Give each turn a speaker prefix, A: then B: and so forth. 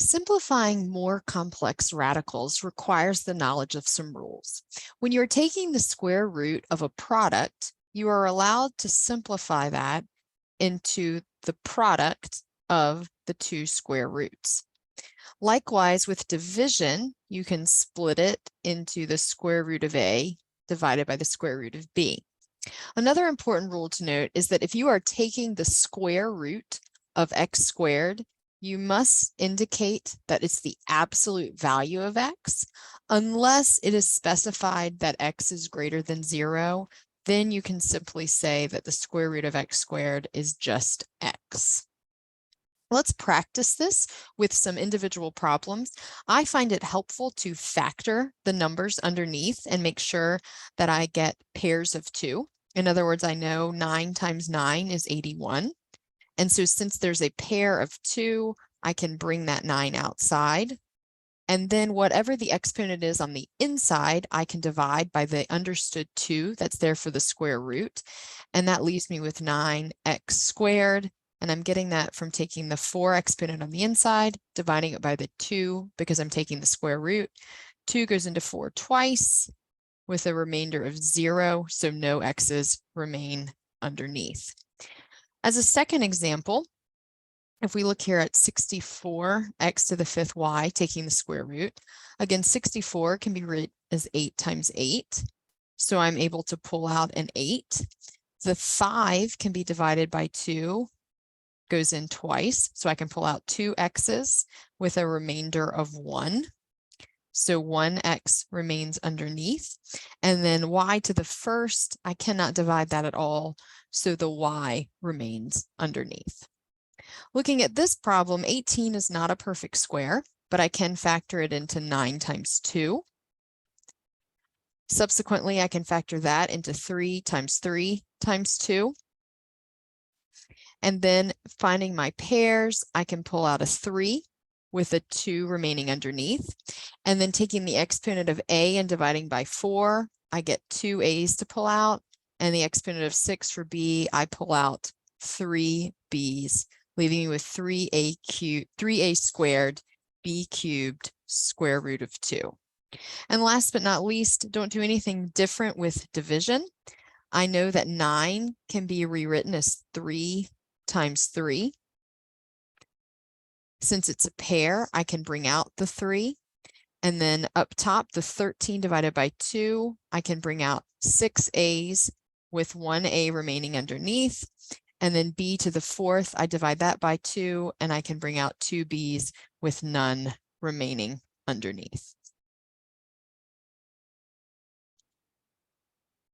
A: Simplifying more complex radicals requires the knowledge of some rules. When you're taking the square root of a product, you are allowed to simplify that into the product of the two square roots. Likewise, with division, you can split it into the square root of A divided by the square root of B. Another important rule to note is that if you are taking the square root of x squared, you must indicate that it's the absolute value of x. Unless it is specified that x is greater than 0, then you can simply say that the square root of x squared is just x. Let's practice this with some individual problems. I find it helpful to factor the numbers underneath and make sure that I get pairs of 2. In other words, I know 9 times 9 is 81. And so since there's a pair of 2, I can bring that 9 outside. And then whatever the exponent is on the inside, I can divide by the understood 2 that's there for the square root. And that leaves me with 9x squared. And I'm getting that from taking the 4 exponent on the inside, dividing it by the 2 because I'm taking the square root. 2 goes into 4 twice with a remainder of 0, so no x's remain underneath. As a second example, if we look here at 64x to the 5th y, taking the square root, again, 64 can be written as 8 times 8. So I'm able to pull out an 8. The 5 can be divided by 2, goes in twice. So I can pull out 2 x's with a remainder of 1. So 1x remains underneath. And then y to the 1st, I cannot divide that at all. So the y remains underneath. Looking at this problem, 18 is not a perfect square, but I can factor it into 9 times 2. Subsequently, I can factor that into 3 times 3 times 2. And then finding my pairs, I can pull out a 3 with a 2 remaining underneath. And then taking the exponent of a and dividing by 4, I get 2 a's to pull out. And the exponent of 6 for b, I pull out 3 b's, leaving me with 3a squared b cubed square root of 2. And last but not least, don't do anything different with division. I know that 9 can be rewritten as 3 times 3. Since it's a pair, I can bring out the 3. And then up top, the 13 divided by 2, I can bring out 6 a's with 1 a remaining underneath. And then b to the 4th, I divide that by 2, and I can bring out 2 b's with none remaining underneath.